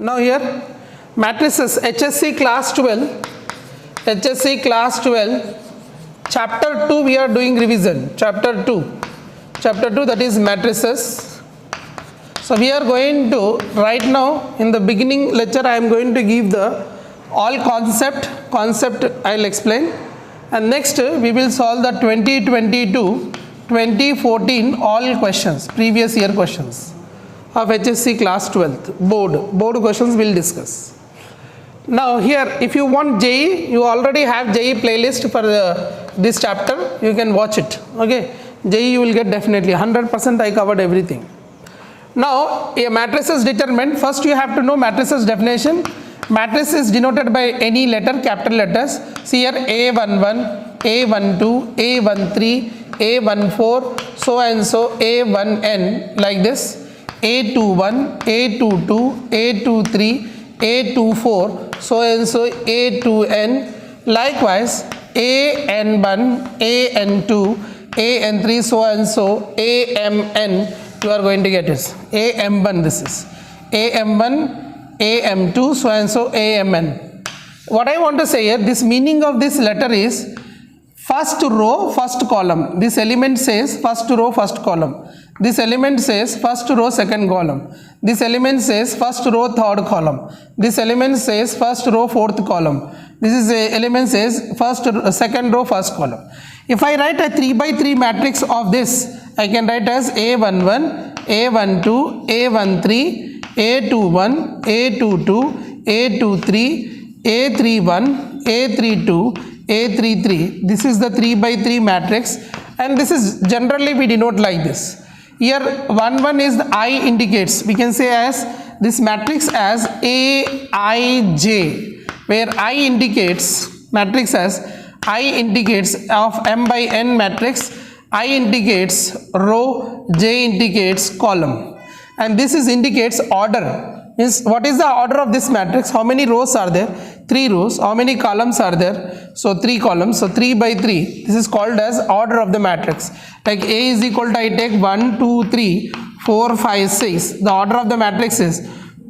Now here matrices HSC class 12, chapter 2 we are doing revision, chapter 2 that is matrices. So we are going to, right now in the beginning lecture I am going to give the all concept I will explain, and next we will solve the 2022-2014 all questions, previous year questions of HSC class 12th board questions we will discuss. Now here if you want JEE, you already have JEE playlist for this chapter, you can watch it. Okay, JEE you will get definitely 100%. I covered everything. Now a matrix is determined. First you have to know matrices definition. Matrix is denoted by any letter, capital letters. See here A11, A12, A13, A14, so and so, A1n, like this. A21, A22, A23, A24, so and so, A2n. Likewise, AN1, AN2, AN3, so and so, AMN. You are going to get this. AM1, this is AM1, AM2, so and so, AMN. What I want to say here, this meaning of this letter is first row, first column. This element says first row, first column. This element says first row, second column. This element says first row, third column. This element says first row, fourth column. This is a element says second row, first column. If I write a 3 by 3 matrix of this, I can write as A11, A12, A13, A21, A22, A23, A31, A32, A33. This is the 3 by 3 matrix, and this is generally we denote like this. Here 1 is the I indicates, we can say as this matrix as Aij, where I indicates matrix as I indicates of m by n matrix, I indicates row, j indicates column, and this is indicates order. Means what is the order of this matrix? How many rows are there? 3 rows. How many columns are there? So 3 columns. So 3 by 3. This is called as order of the matrix. Like A is equal to, I take 1, 2, 3, 4, 5, 6. The order of the matrix is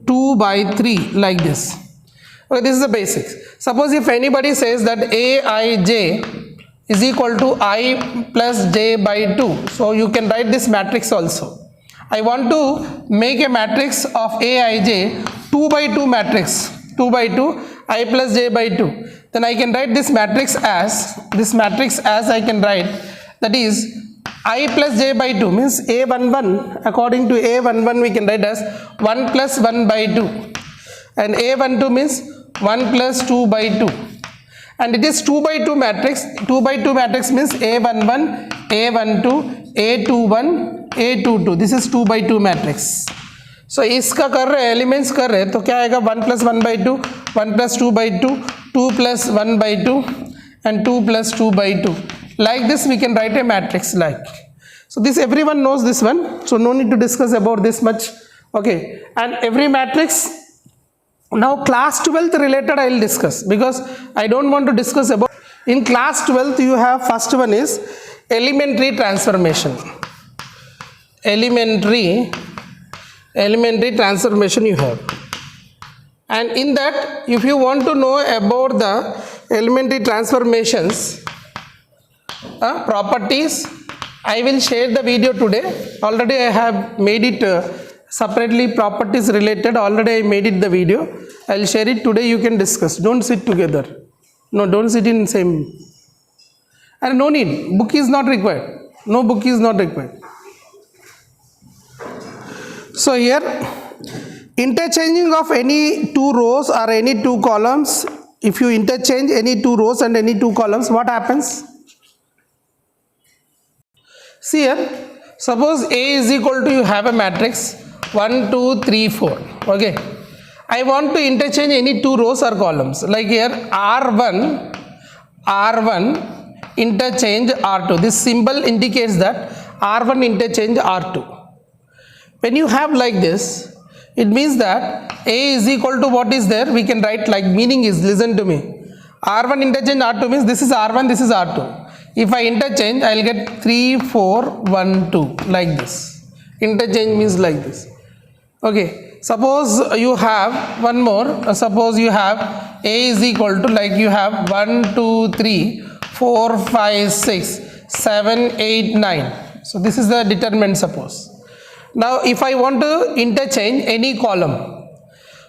2 by 3, like this. Okay, this is the basics. Suppose if anybody says that Aij is equal to I plus j by 2. So you can write this matrix also. I want to make a matrix of Aij 2 by 2 matrix, 2 by 2, I plus j by 2. Then I can write this matrix as I can write, that is I plus j by 2 means A11, according to A11 we can write as 1 plus 1 by 2, and A12 means 1 plus 2 by 2, and it is 2 by 2 matrix. 2 by 2 matrix means A11, A12, A21, A22. This is 2 by 2 matrix. So इसका कर रहे elements कर रहे तो क्या आएगा 1 plus 1 by 2, 1 plus 2 by 2, 2 plus 1 by 2, and 2 plus 2 by 2. Like this we can write a matrix like. So this everyone knows this one, so no need to discuss about this much. Okay, and every matrix. Now class 12th related I will discuss, because I don't want to discuss about. In class 12th you have first one is elementary transformation. Elementary transformation you have, and in that if you want to know about the elementary transformations properties, I will share the video today. Already I have made it separately, properties related, already I made it the video. I will share it today, you can discuss. Don't sit together. No, don't sit in same. And no need, book is not required. No book is not required. So here interchanging of any 2 rows or any 2 columns, if you interchange any 2 rows and any 2 columns, what happens? See here, suppose A is equal to, you have a matrix 1, 2, 3, 4. Okay, I want to interchange any 2 rows or columns, like here R1 interchange R2. This symbol indicates that R1 interchange R2. When you have like this, it means that A is equal to what is there, we can write like, meaning is, listen to me, R1 interchange R2 means this is R1, this is R2. If I interchange, I will get 3, 4, 1, 2, like this. Interchange means like this. Okay, Suppose you have one more, suppose you have A is equal to, like you have 1, 2, 3, 4, 5, 6, 7, 8, 9. So this is the determinant suppose. Now if I want to interchange any column,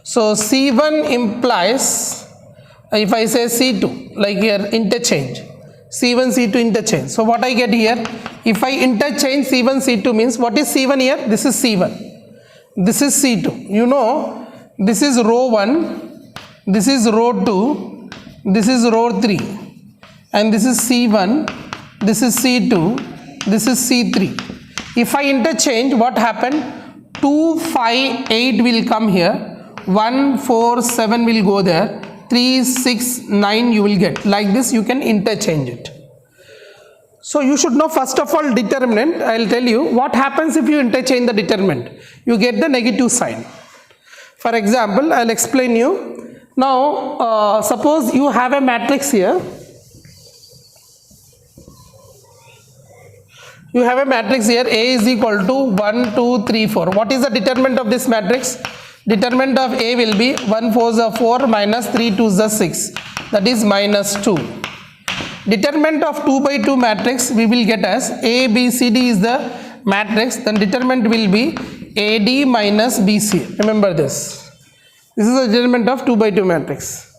so C1 implies, if I say C2, like here interchange, C1, C2 interchange. So what I get here, if I interchange C1, C2 means, what is C1 here? This is C1. This is C2. You know, this is row 1, this is row 2, this is row 3, and this is C1, this is C2, this is C3. If I interchange, what happened? 2, 5, 8 will come here, 1, 4, 7 will go there, 3, 6, 9 you will get. Like this you can interchange it. So you should know first of all determinant. I will tell you what happens if you interchange the determinant. You get the negative sign. For example, I will explain you. Now suppose you have a matrix here. You have a matrix here, A is equal to 1, 2, 3, 4. What is the determinant of this matrix? Determinant of A will be 1 4 is 4 minus 3 2 is 6. That is minus 2. Determinant of 2 by 2 matrix we will get as A, B, C, D is the matrix. Then determinant will be AD minus BC. Remember this. This is the determinant of 2 by 2 matrix.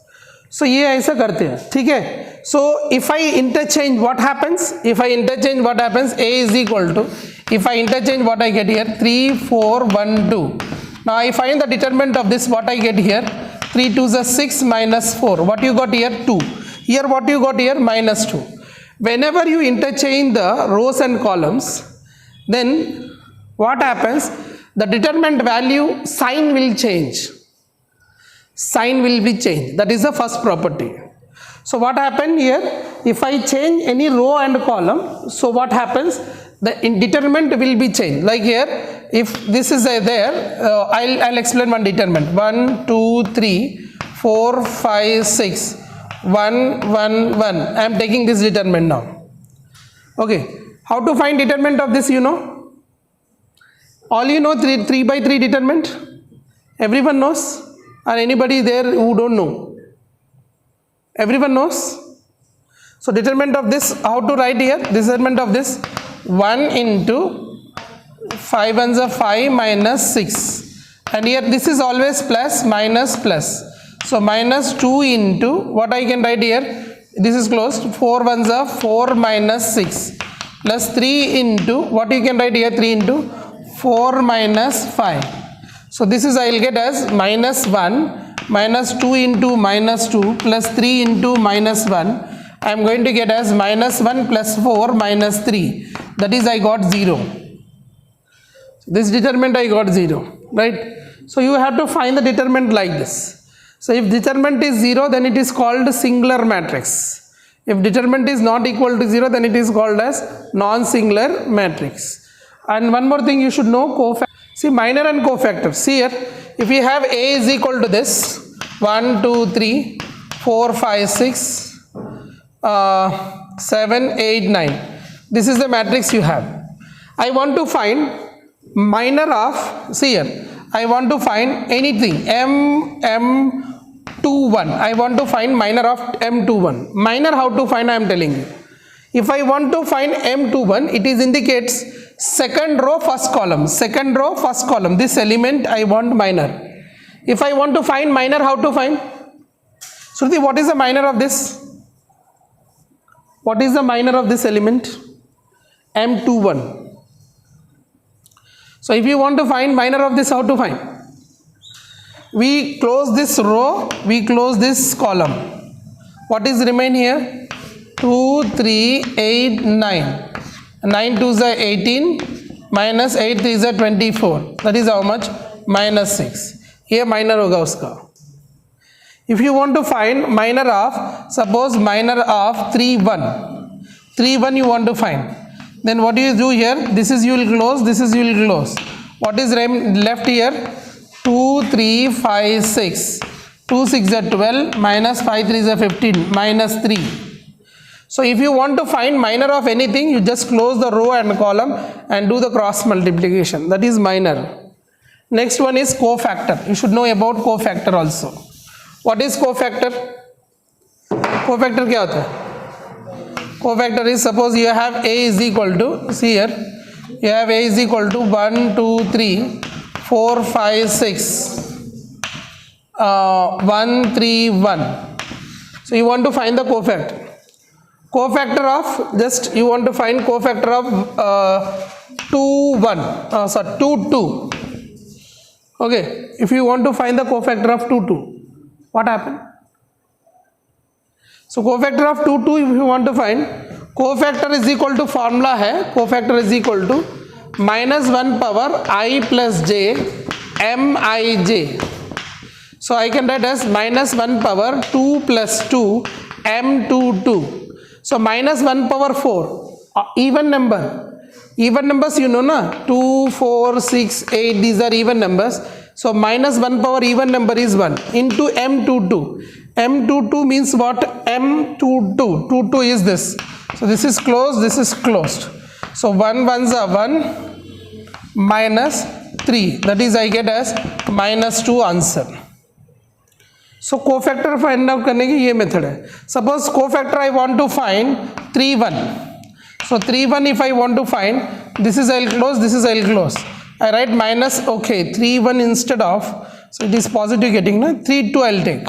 So ये ऐसा करते हैं, ठीक है. So if I interchange, what happens? If I interchange, what happens? A is equal to, if I interchange, what I get here? 3 4 1 2. Now I find the determinant of this. What I get here? 3 2 is 6 minus 4. What you got here? 2. Here what you got here? Minus 2. Whenever you interchange the rows and columns, then what happens? The determinant value sign will change. Sign will be changed. That is the first property. So what happened here? If I change any row and column, so what happens? The determinant will be changed. Like here, if this is there, I'll explain one determinant. 1 2 3 4 5 6 1 1 1. I am taking this determinant now. Okay. How to find determinant of this? You know. All you know 3 by 3 determinant. Everyone knows. Or anybody there who don't know? Everyone knows? So determinant of this, how to write here? Determinant of this, 1 into 5 ones are 5 minus 6. And here this is always plus minus plus. So minus 2 into, what I can write here? This is closed. 4 ones are 4 minus 6. Plus 3 into, what you can write here? 3 into 4 minus 5. So this is I will get as minus 1 minus 2 into minus 2 plus 3 into minus 1. I am going to get as minus 1 plus 4 minus 3. That is I got 0. This determinant I got 0. Right? So you have to find the determinant like this. So if determinant is 0, then it is called singular matrix. If determinant is not equal to 0, then it is called as non-singular matrix. And one more thing you should know, cofactor. See, minor and cofactor. See here, if we have A is equal to this 1 2 3 4 5 6 7 8 9. This is the matrix you have. I want to find minor of, see here, I want to find anything M21. I want to find minor of M21. Minor how to find, I am telling you. If I want to find M21, it is indicates second row first column. Second row first column. This element I want minor. If I want to find minor, how to find? Shruti, what is the minor of this? What is the minor of this element? M21. So if you want to find minor of this, how to find? We close this row, we close this column. What is remain here? 2, 3, 8, 9. 9 2s are 18 minus 8 3s are 24. That is how much? Minus 6. Here minor hoga uska. If you want to find minor of, suppose minor of 3 1. 3 1 you want to find. Then what do you do here? This is you will close, this is you will close. What is left here? 2 3 5 6. 2 6 are 12 minus 5 3s are 15 minus 3. So if you want to find minor of anything, you just close the row and column and do the cross multiplication. That is minor. Next one is cofactor. You should know about cofactor also. What is cofactor? Cofactor क्या होता है? Cofactor is, suppose you have A is equal to, see here, you have A is equal to 1, 2, 3, 4, 5, 6, 1, 3, 1. So you want to find the cofactor. Cofactor of, just you want to find cofactor of 2, 1, sorry, 2, 2. Okay, if you want to find the cofactor of 2, 2, what happened? So cofactor of 2, 2, if you want to find, cofactor is equal to, formula है, cofactor is equal to minus 1 power I plus j mij. So I can write as minus 1 power 2 plus 2 m22. So minus 1 power 4, even number. Even numbers you know na, 2, 4, 6, 8, these are even numbers. So minus 1 power even number is 1 into m22. M22 means what? M22. 22 is this. So this is closed, this is closed. So 1 ones are 1 minus 3. That is I get as minus 2 answer. So cofactor find out करने की ये method है. Suppose cofactor I want to find 3, 1. So 3, 1 if I want to find, this is I'll close, this is I'll close. I write minus, okay, 3, 1 instead of, so it is positive getting, na? 3, 2 I'll take,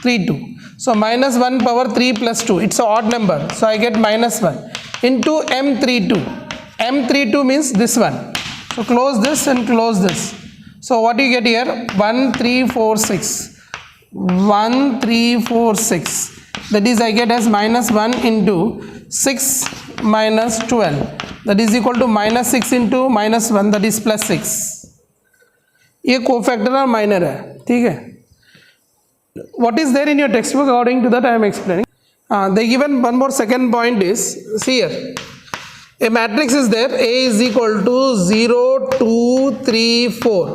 3, 2. So minus 1 power 3 plus 2, it's an odd number. So I get minus 1 into m32. M32 means this one. So close this and close this. So what do you get here? 1, 3, 4, 6. 1, 3, 4, 6. That is I get as minus 1 into 6 minus 12, that is equal to minus 6 into minus 1, that is plus 6. ये cofactor और minor है, ठीक है. What is there in your textbook? According to that I am explaining. They given one more second point is, see here, a matrix is there, A is equal to 0, 2, 3, 4.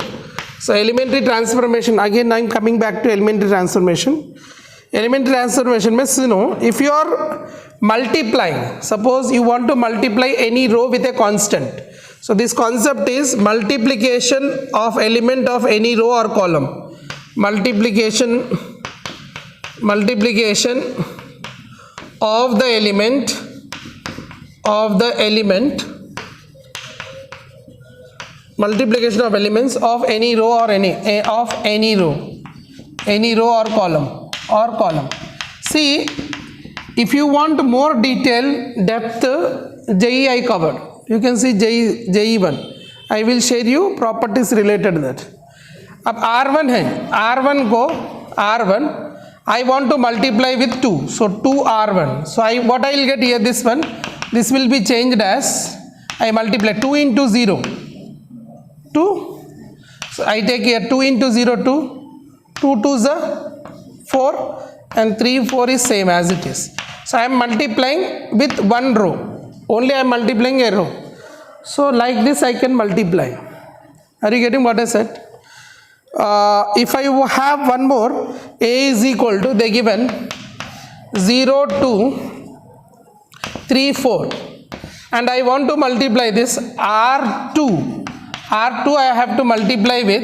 So elementary transformation, again I am coming back to elementary transformation. Elementary transformation means, you know, if you are multiplying, suppose you want to multiply any row with a constant. So this concept is multiplication of element of any row or column. Multiplication of the element multiplication of elements of any row or any row or column. See, if you want more detail, depth, JE I covered. You can see JE1. I will share you properties related to that. अब R1 है, R1 को R1 I want to multiply with 2, so 2R1. So what I will get here, this one, this will be changed as I multiply 2 into 0, 2. So I take here 2 into 0, 2, 2 2 is 4 and 3 4 is same as it is. So I am multiplying with one row, only I am multiplying a row. So like this I can multiply. Are you getting what I said? If I have one more, A is equal to, they given 0 2 3 4 and I want to multiply this R2 I have to multiply with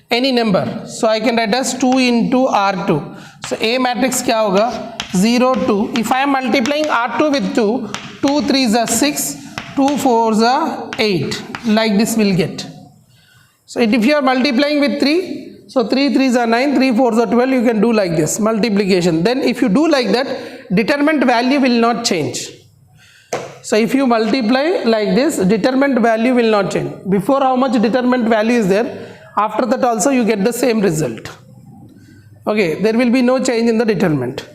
any number. So I can write as 2 into R2. So A matrix क्या होगा? 0 2. If I am multiplying R2 with 2, 2 3s are 6, 2 4s are 8. Like this will get. So if you are multiplying with 3, so 3 3s are 9, 3 4s are 12, you can do like this multiplication. Then if you do like that, determinant value will not change. So if you multiply like this, determinant value will not change. Before how much determinant value is there, after that also you get the same result. Okay, there will be no change in the determinant.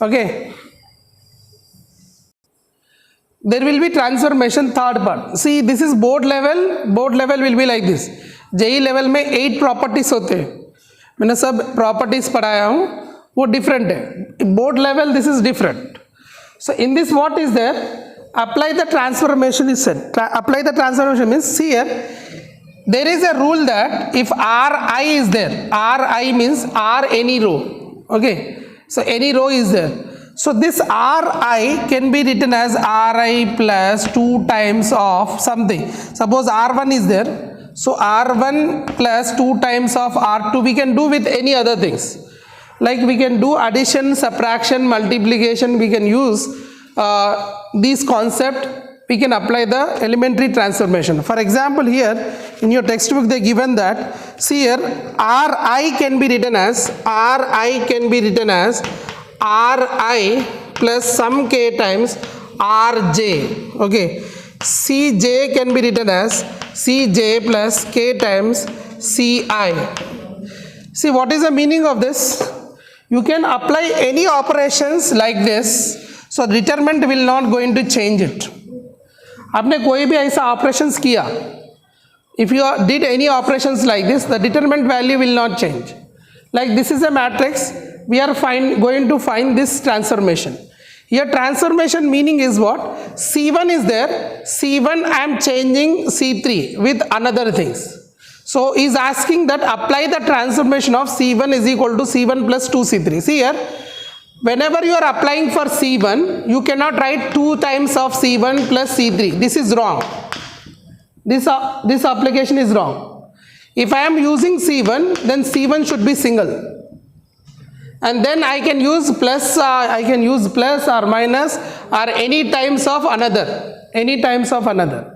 Okay. There will be transformation third part. See, this is board level will be like this. JEE level में 8 properties होते हैं. मैंने सब properties पढ़ाया हूँ, वो different है. Board level this is different. So in this what is there? Apply the transformation is said. Apply the transformation means, see here, there is a rule that if Ri is there, Ri means R any row. Okay, so any row is there. So this Ri can be written as Ri plus 2 times of something. Suppose R1 is there. So R1 plus 2 times of R2 we can do with any other things. Like we can do addition, subtraction, multiplication. We can use these concept. We can apply the elementary transformation. For example, here in your textbook they given that, see here, Ri can be written as Ri plus some k times Rj. Okay, Cj can be written as Cj plus k times Ci. See, what is the meaning of this? You can apply any operations like this, so determinant will not going to change it. आपने कोई भी ऐसा operations किया, if you did any operations like this, the determinant value will not change. Like this is a matrix, we are going to find this transformation. Here transformation meaning is what? C1 is there, C1 I am changing C3 with another things. So is asking that apply the transformation of C1 is equal to C1 plus 2C3. See here, whenever you are applying for C1, you cannot write 2 times of C1 plus C3. This is wrong. This application is wrong. If I am using C1, then C1 should be single. And then I can use plus or minus or any times of another.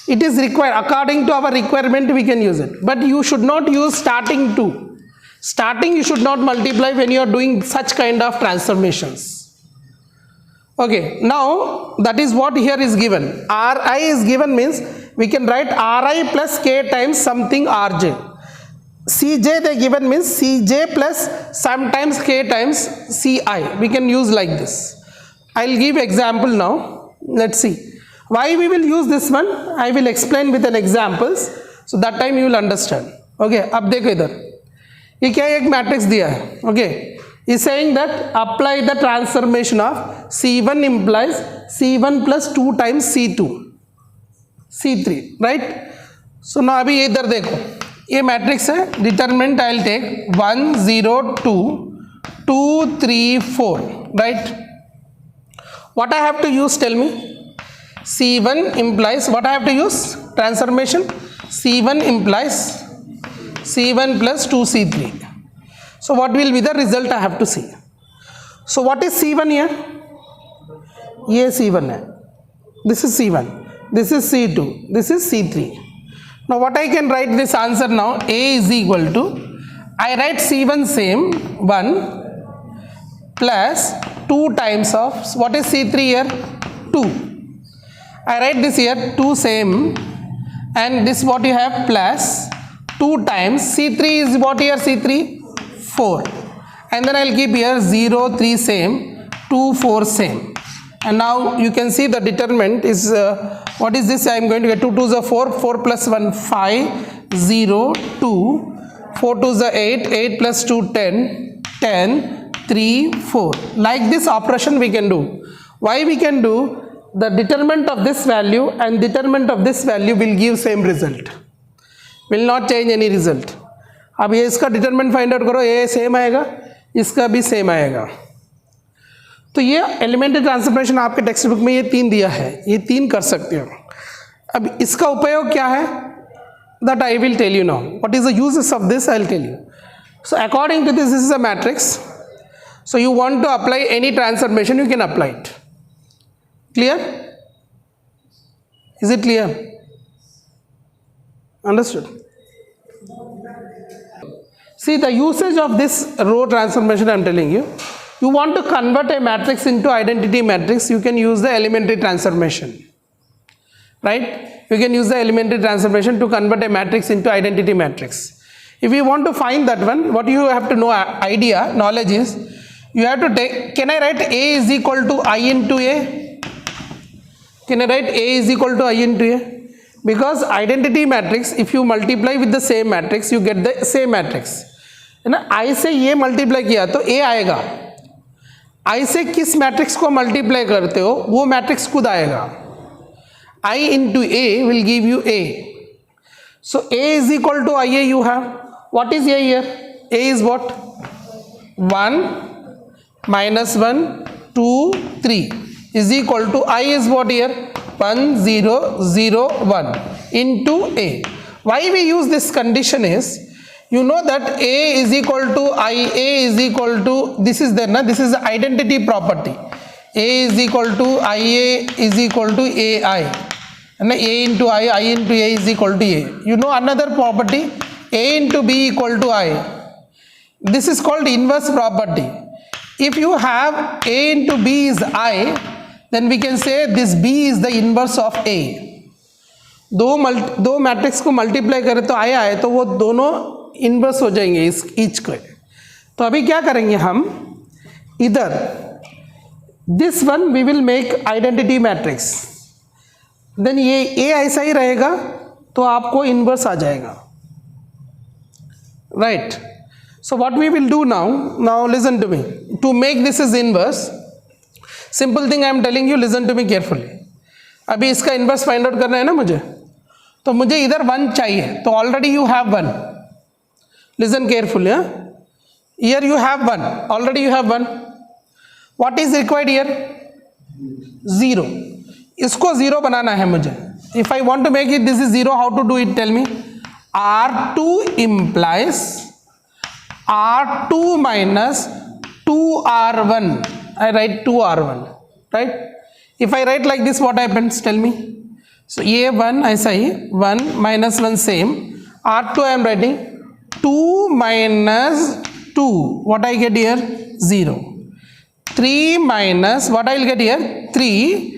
It is required, according to our requirement we can use it. But you should not use starting to. Starting you should not multiply when you are doing such kind of transformations. Okay, now that is what here is given. Ri is given means we can write Ri plus k times something Rj. Cj they given means Cj plus sometimes k times Ci. We can use like this. I will give example now. Let's see. Why we will use this one? I will explain with an examples. So that time you will understand. Okay, अब देखो इधर. ये क्या एक matrix दिया है. Okay, is saying that apply the transformation of C1 implies C1 plus 2 times C2, C3, right? So now अभी इधर देखो. ये मैट्रिक्स है. Determinant I will take 1, 0, 2, 2, 3, 4, right? What I have to use? Tell me. C1 implies what I have to use? Transformation. C1 implies C1 plus 2C3. So what will be the result I have to see? So what is C1 here? ये C1 है. This is C1. This is C2. This is C3. Now what I can write this answer now? A is equal to, I write C1 same 1 plus 2 times of, what is C3 here? 2. I write this here 2 same, and this what you have plus 2 times C3 is what here? C3 4, and then I'll keep here 0 3 same, 2 4 same, and now you can see the determinant is what is this? I am going to get 2 2s are 4, 4 plus 1 5, 0 2, 4 2s are 8, 8 plus 2 10, 10 3 4. Like this operation we can do. Why we can do? The determinant of this value and determinant of this value will give same result, will not change any result. अब ये इसका determinant find out करो, ये same आएगा, इसका भी same आएगा. तो ये elementary transformation आपके टेक्स्ट बुक में ये 3 दिया है, ये 3 कर सकते हो. अब इसका उपयोग क्या है? That I will tell you now. What is the uses of this? I will tell you. So according to this is a matrix. So you want to apply any transformation, you can apply it. Clear? Is it clear? Understood? See the usage of this row transformation I am telling you. You want to convert a matrix into identity matrix, you can use the elementary transformation. Right? You can use the elementary transformation to convert a matrix into identity matrix. If you want to find that one, what you have to know knowledge is, you have to take, can I write A is equal to I into A? Can I write A is equal to I into A? Because identity matrix, if you multiply with the same matrix, you get the same matrix. है ना? I से ये multiply किया तो A आएगा. I से किस matrix को multiply करते हो वो matrix खुद आएगा. I into A will give you A. So A is equal to IA you have. What is A here? A is what? 1 minus 1 2 3 is equal to I is what here? 1 0 0 1 into A. why we use this condition is, you know that A is equal to IA is equal to, this is there na, this is the identity property. A is equal to IA is equal to AI, and A into I into A is equal to A. You know another property, A into B equal to I. This is called inverse property. If you have A into B is I, then we can say this B is the inverse of A. दो matrix को multiply करें तो आया है, तो वो दोनों inverse हो जाएंगे इस ईच के. तो अभी क्या करेंगे हम, इधर this one we will make identity matrix, then ये ए ऐसा ही रहेगा तो आपको इन्वर्स आ जाएगा, right. So what we will do now listen to me, to make this is inverse, simple thing I am telling you, listen to me carefully. अभी इसका इन्वर्स फाइंड आउट करना है ना मुझे, तो मुझे इधर 1 चाहिए, तो already you have 1. Listen carefully. Here you have 1, already you have 1. What is required here, 0. इसको 0 बनाना है मुझे. If I want to make it this is 0, how to do it, tell me. R2 implies R2 minus 2R1. I write 2R1, right? If I write like this, what happens, tell me. So A1 ऐसा ही, 1 minus 1 same. R2 I am writing 2 minus 2. What I get here, 0. 3 minus, what I will get here, 3.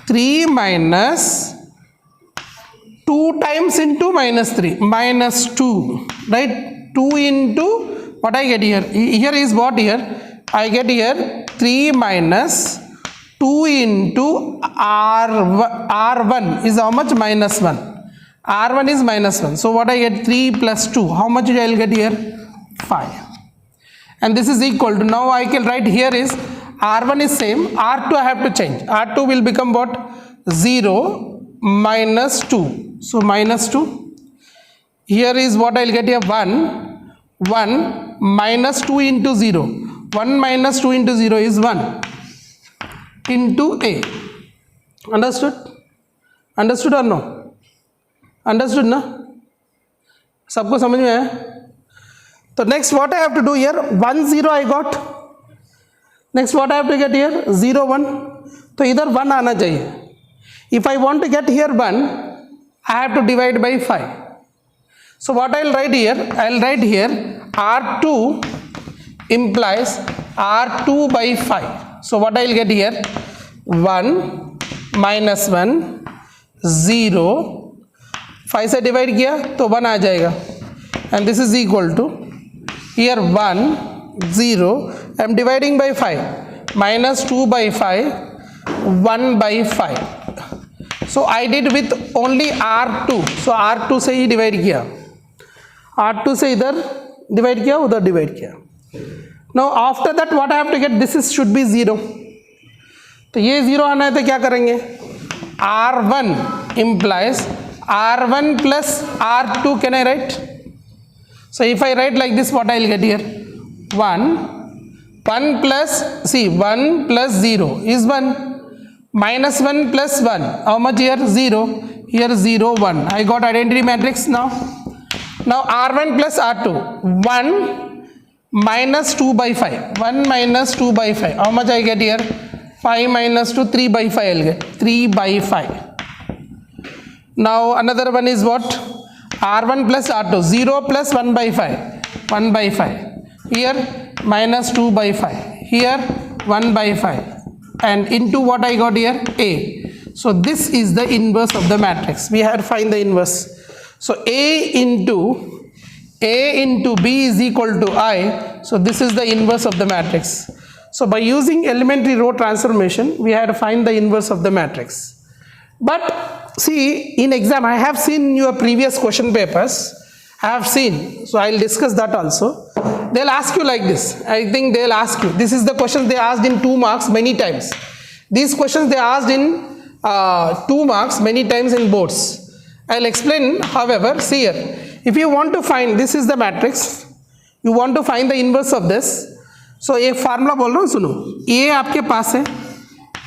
3 minus 2 times into minus 3, minus 2, right? 2 into, what I get here, here is what here, I get here 3 minus 2 into R1 is how much, minus 1. R1 is minus 1. So what I get, 3 plus 2. How much I will get here? 5. And this is equal to, now I can write here is R1 is same, R2 I have to change. R2 will become what? 0 minus 2. So minus 2. Here is what I will get here, 1. 1 minus 2 into 0. 1 minus 2 into 0 is 1. Into A. Understood? Understood or no? Understood ना? सबको समझ में है? तो next what I have to do here, 1 0 I got. Next what I have to get here, 0 1. तो इधर 1 आना चाहिए. If I want to get here 1, I have to divide by 5. So what I will write here, I will write here R2 implies R2 by 5. So what I will get here, 1 minus 1 0, 5 से divide किया तो 1 आ जाएगा, and this is equal to here 1 0, I am dividing by 5, minus 2 by 5, 1 by 5. So I did with only R2, so R2 से ही divide किया, R2 से इधर divide किया, उधर डिवाइड किया. Now after that what I have to get, this is should be 0. तो ये 0 आना है तो क्या करेंगे, R1 implies R1 plus R2. Can I write? So if I write like this, what I will get here, 1 plus, see 1 plus 0 is 1, minus 1 plus 1, how much here, 0, here 0 1. I got identity matrix now. Now R1 plus R2, 1 minus 2 by 5, 1 minus 2 by 5, how much I get here, 5 minus 2, 3 by 5 I will get, 3 by 5. Now another one is what, R1 plus R2, 0 plus 1 by 5, 1 by 5, here minus 2 by 5, here 1 by 5, and into what I got here, A. So this is the inverse of the matrix. We have to find the inverse. So A into B is equal to I. So this is the inverse of the matrix. So by using elementary row transformation, we had to find the inverse of the matrix. But see, in exam, I have seen your previous question papers. I have seen. So I'll discuss that also. They'll ask you like this. I think they'll ask you. This is the question they asked in 2 marks many times. These questions they asked in 2 marks many times in boards. I'll explain. However, see here. If you want to find, this is the matrix. You want to find the inverse of this. So एक formula बोल रहा हूँ, सुनो. A आपके पास है,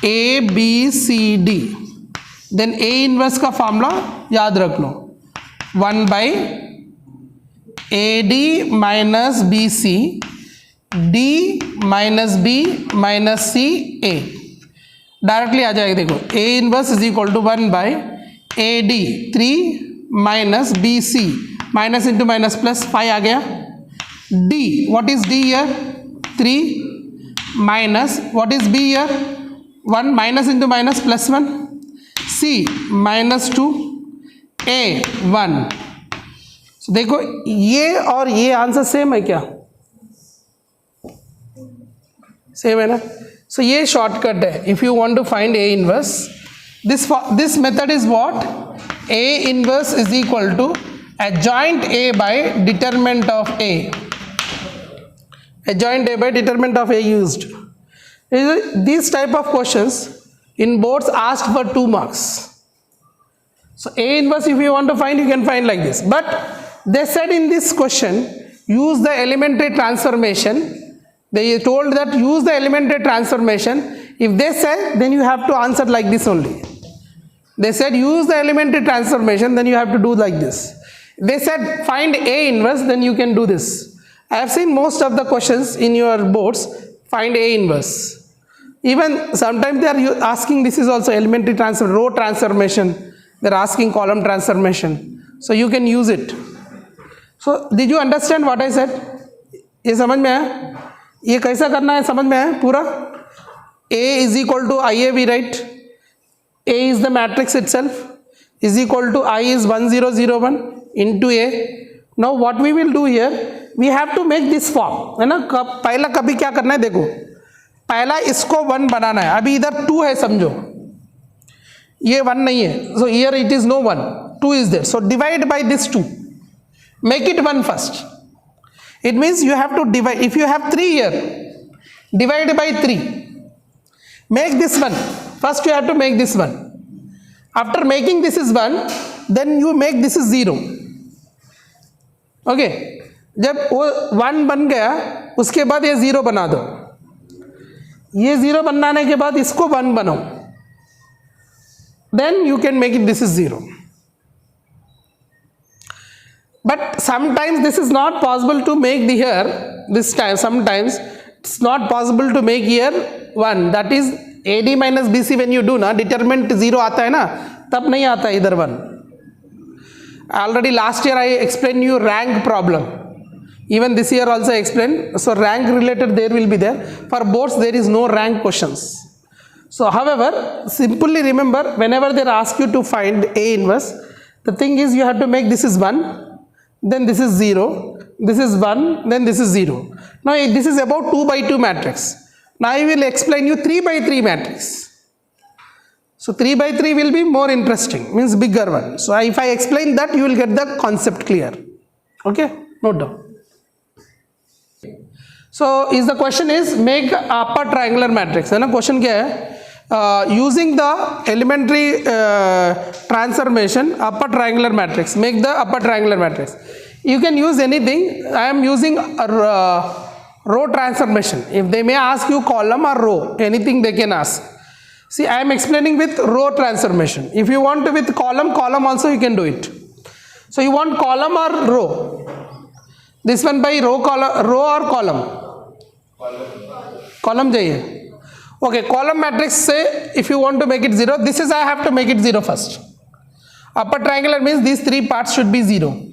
A B C D. Then A inverse का formula याद रख लो. 1 by AD minus BC D minus B minus C A directly आ जाएगा. देखो A inverse is equal to 1 by AD 3 minus BC minus into minus plus 5 आ गया. D what is D here 3 minus what is B here 1 minus into minus plus 1 C minus 2 A 1. देखो ये और ये answer same है क्या? Same है ना. सो ये शॉर्टकट है. If you want to find A inverse, this method is what? A inverse is equal to adjoint A by determinant of A. Adjoint A by determinant of A used. These type of questions in boards asked for 2 marks. So A inverse, if you want to find, you can find like this. But they said in this question, use the elementary transformation. They told that use the elementary transformation. If they said, then you have to answer like this only. They said use the elementary transformation, then you have to do like this. They said find A inverse, then you can do this. I have seen most of the questions in your boards find A inverse. Even sometimes they are asking, this is also elementary transfer, row transformation. They are asking column transformation. So you can use it. So did you understand what I said? ये समझ में आया? ये कैसा करना है समझ में आया पूरा? A is equal to IA we write. A is the matrix itself is equal to I is 1001 into A. Now what we will do here, we have to make this form है ना. पहला कभी क्या करना है देखो, पहला इसको 1 बनाना है. अभी इधर 2 है समझो, ये 1 नहीं है. So here it is no 1, 2 is there. So divide by this 2, make it 1 first. It means you have to divide. If you have 3 here, divide by 3, make this 1 first. You have to make this 1. After making this is 1, then you make this is 0. Okay, जब वो 1 बन गया उसके बाद ये 0 बना दो. ये 0 बनाने के बाद इसको 1 बनाओ, then you can make it this is 0. But sometimes this is not possible to make the here this time. Sometimes it's not possible to make here 1. That is AD minus BC when you do ना, determinant 0 आता है ना, तब नहीं आता इधर 1. Already last year I explained you rank problem. Even this year also I explained. So rank related there will be there. For boards there is no rank questions. So however, simply remember whenever they ask you to find A inverse, the thing is you have to make this is 1, then this is 0, this is 1, then this is 0. Now this is about 2 by 2 matrix. Now I will explain you 3 by 3 matrix. So 3 by 3 will be more interesting, means bigger one. So if I explain that, you will get the concept clear. Okay, note down. So is the question is make upper triangular matrix है ना. Question क्या है? Using the elementary transformation upper triangular matrix, make the upper triangular matrix. You can use anything. I am using a row transformation. If they may ask you column or row, anything they can ask. See, I am explaining with row transformation. If you want to with column also you can do it. So you want column or row? This one by row or column? Column चाहिए. Okay, column matrix say if you want to make it 0, this is I have to make it 0 first. Upper triangular means these 3 parts should be 0.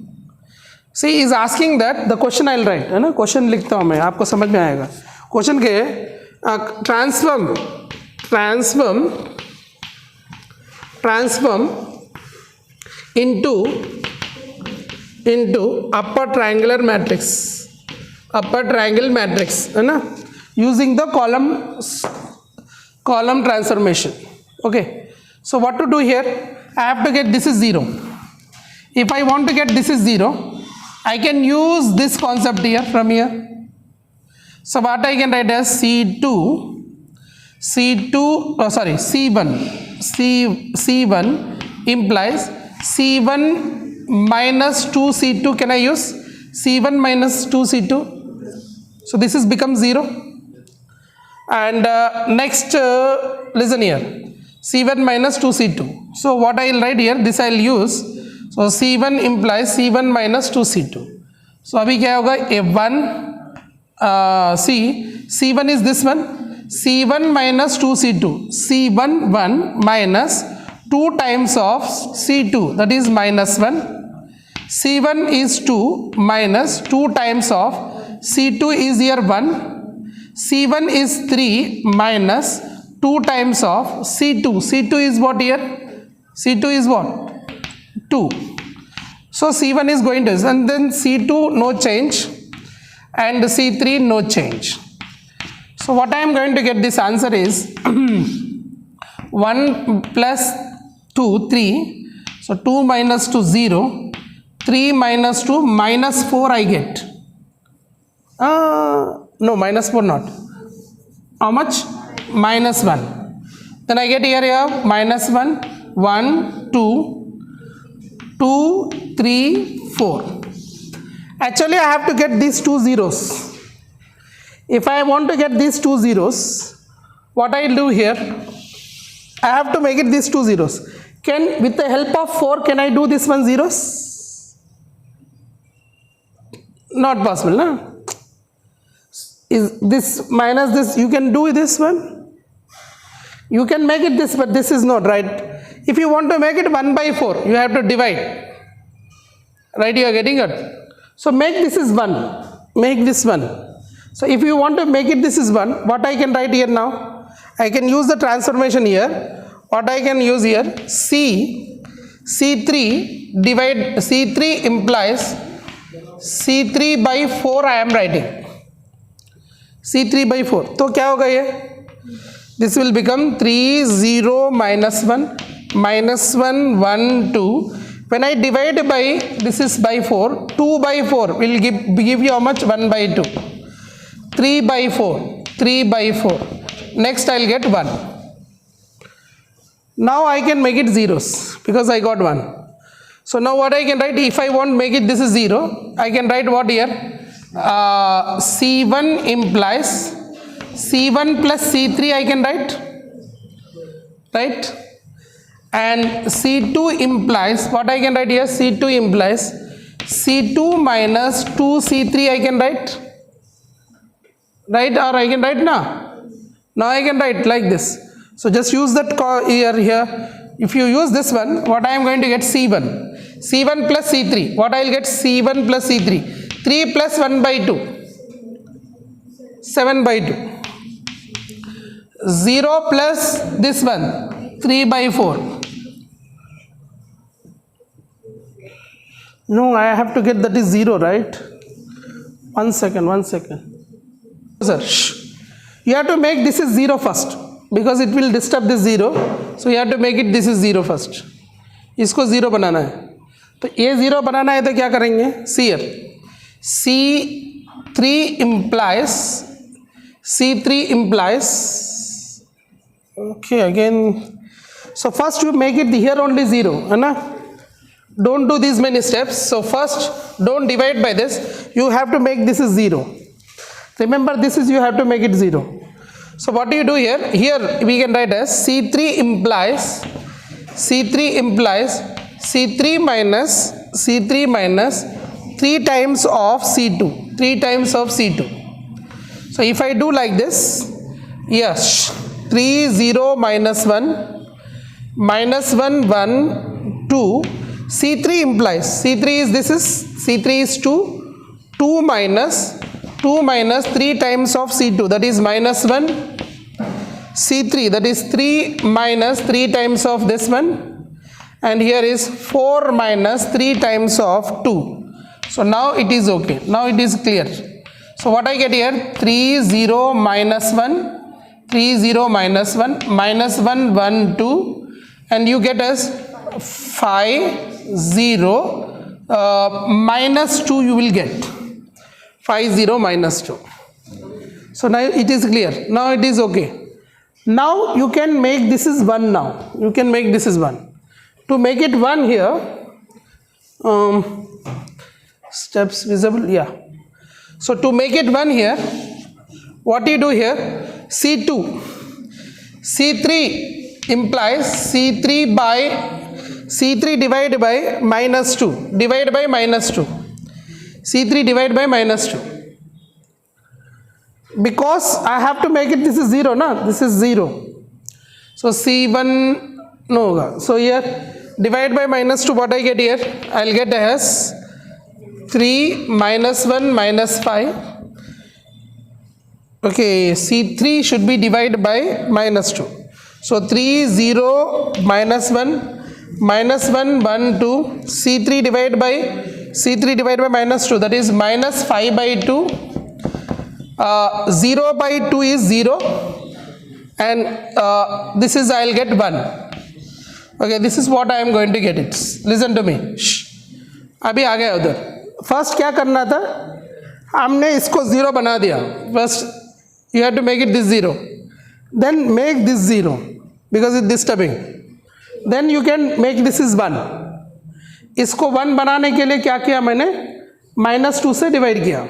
See, is asking that the question I will write है ना. Question लिखता हूँ मैं, आपको समझ में आएगा. Question के transform into upper triangular matrix, upper triangle matrix है ना, using the column transformation. Okay, so what to do here? I have to get this is 0. If I want to get this is 0, I can use this concept here from here. So what I can write as C1 implies C1 minus 2C2. Can I use C1 minus 2C2? So this is become 0. And next listen here, C1 minus 2C2. So what I will write here, this I will use. So C1 implies C1 minus 2C2. So अभी क्या होगा, A1 C1 is this one, C1 minus 2C2, C1 1 minus 2 times of C2, that is minus 1. C1 is 2 minus 2 times of C2 is here 1. C1 is 3 minus 2 times of C2. C2 is what here? C2 is what? 2. So C1 is going to, and then C2 no change and C3 no change. So what I am going to get this answer is 1 plus 2, 3. So 2 minus 2, 0. 3 minus 2, minus 4 I get. No, minus 4 not. How much? Minus 1. Then I get here minus 1, 1, 2, 2, 3, 4. Actually, I have to get these two zeros. If I want to get these two zeros, what I will do here, I have to make it these two zeros. Can, with the help of 4, can I do this one zeros? Not possible, no? Is this minus this, you can do this one? You can make it this, but this is not, right? If you want to make it 1 by 4, you have to divide. Right, you are getting it? So make this is 1, make this 1. So if you want to make it this is 1, what I can write here now? I can use the transformation here. What I can use here? C3 divide, C3 implies C3 by 4 I am writing. C3 by 4. तो क्या होगा ये? This will become 3, 0, minus 1, minus 1, 1, 2. When I divide by, this is by 4, 2 by 4 will give you how much? 1 by 2. 3 by 4, 3 by 4. Next I will get 1. Now I can make it zeros because I got 1. So now what I can write, if I want to make it this is 0, I can write what here? C1 implies C1 plus C3 I can write, right? And C2 implies, what I can write here? C2 implies C2 minus 2C3 I can write, right? Or I can write now. Now I can write like this. So just use that here. If you use this one, what I am going to get? C1. C1 plus C3. What I will get? C1 plus C3. 3 plus 1 by 2. 7 by 2. 0 plus this one. 3 by 4. No, I have to get that is 0, right? 1 second. Sir, you have to make this is 0 first. Because it will disturb this 0. So you have to make it this is 0 first. इसको 0 बनाना है. तो ये 0 बनाना है तो क्या करेंगे? See here. C3 implies, okay, again, so first you make it here only 0, don't do these many steps. So first don't divide by this, you have to make this is 0. Remember this is, you have to make it 0. So what do you do here? Here we can write as C3 implies C3 minus 3 times of C2, 3 times of C2. So if I do like this, yes, 3, 0, minus 1, minus 1, 1, 2, C3 implies, C3 is, this is, C3 is 2, 2 minus 3 times of C2, that is minus 1, C3, that is 3 minus 3 times of this one, and here is 4 minus 3 times of 2. So now it is okay, now it is clear. So what I get here? 3, 0, minus 1, 3, 0, minus 1, minus 1, 1, 2, and you get as 5, 0, minus 2 you will get. 5, 0, minus 2. So now it is clear, now it is okay. Now you can make this is 1 now, you can make this is 1. To make it 1 here, steps visible, yeah. So to make it 1 here, what do you do here? C2, C3 implies C3 by C3 divided by minus 2. Divide by minus 2. C3 divided by minus 2. Because I have to make it, this is 0, na? This is 0. So C1 no hoga. So here divide by minus 2, what I get here? I'll get as 3 minus 1 minus 5. Okay, C3 should be divided by minus 2. So 3, 0, minus 1, minus 1, 1, 2. C3 divided by minus 2, that is minus 5 by 2. 0 by 2 is 0. And this is, I'll get 1. Okay, this is what I am going to get it. Listen to me. अभी आ गया उधर. First क्या करना था, हमने इसको 0 बना दिया. First you have to make it this 0, then make this 0 because it's disturbing. Then you can make this is 1. इसको 1 बनाने के लिए क्या किया मैंने, minus 2 से डिवाइड किया.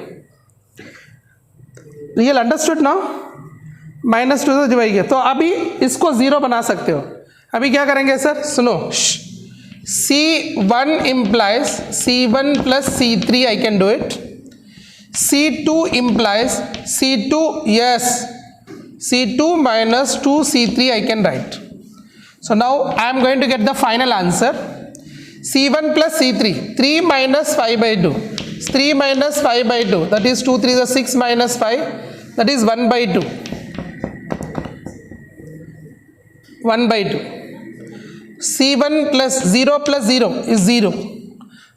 Real understood now? minus 2 से डिवाइड किया. तो अभी इसको 0 बना सकते हो. अभी क्या करेंगे सर, सुनो. C1 implies C1 plus C3, I can do it. C2 implies C2, yes, C2 minus 2 C3 I can write. So now I am going to get the final answer. C1 plus C3, 3 minus 5 by 2. 3 minus 5 by 2, that is 2 3 is 6 minus 5, that is 1 by 2. 1 by 2. C1 plus 0 is 0.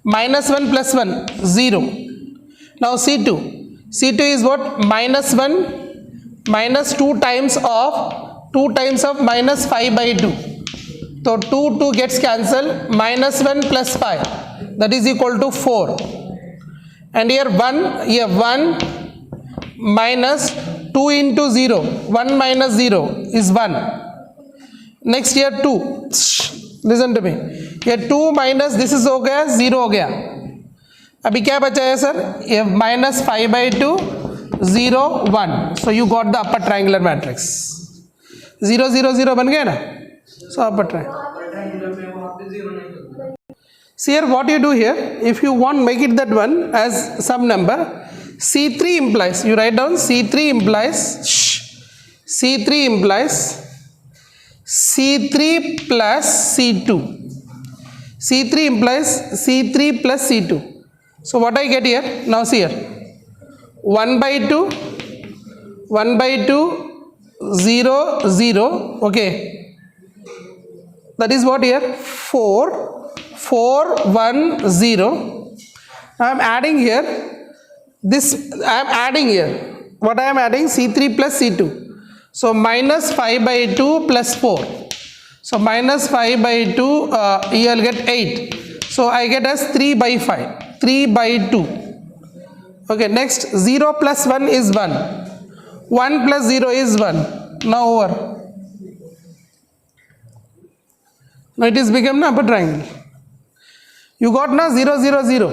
Minus 1 plus 1, 0. Now C2. C2 is what? Minus 1 minus 2 times of minus 5 by 2. So 2 gets cancelled. Minus 1 plus 5, that is equal to 4. And here 1 minus 2 into 0. 1 minus 0 is 1. Next here 2. Listen to me. Here 2 minus this is हो गया 0 हो गया. अभी क्या बचा है sir, ये minus 5 by 2, 0, 1. So you got the upper triangular matrix. 0 0 0 बन गया ना. So upper triangle. See here what you do here, if you want make it that one as some number, C3 implies, you write down C3 implies C3 plus C2. C3 implies C3 plus C2. So what I get here, now see here, 1 by 2, 0, 0, okay, that is what here, 4, 1, 0. Now I am adding here, what I am adding, C3 plus C2. So minus 5 by 2 plus 4. So minus 5 by 2, you will get 8. So I get as 3 by 5, 3 by 2. Okay, next 0 plus 1 is 1. 1 plus 0 is 1. Now over. Now it is become an upper triangle. You got now 0 0 0.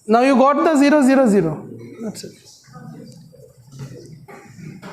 Now you got the 0 0 0. That's it.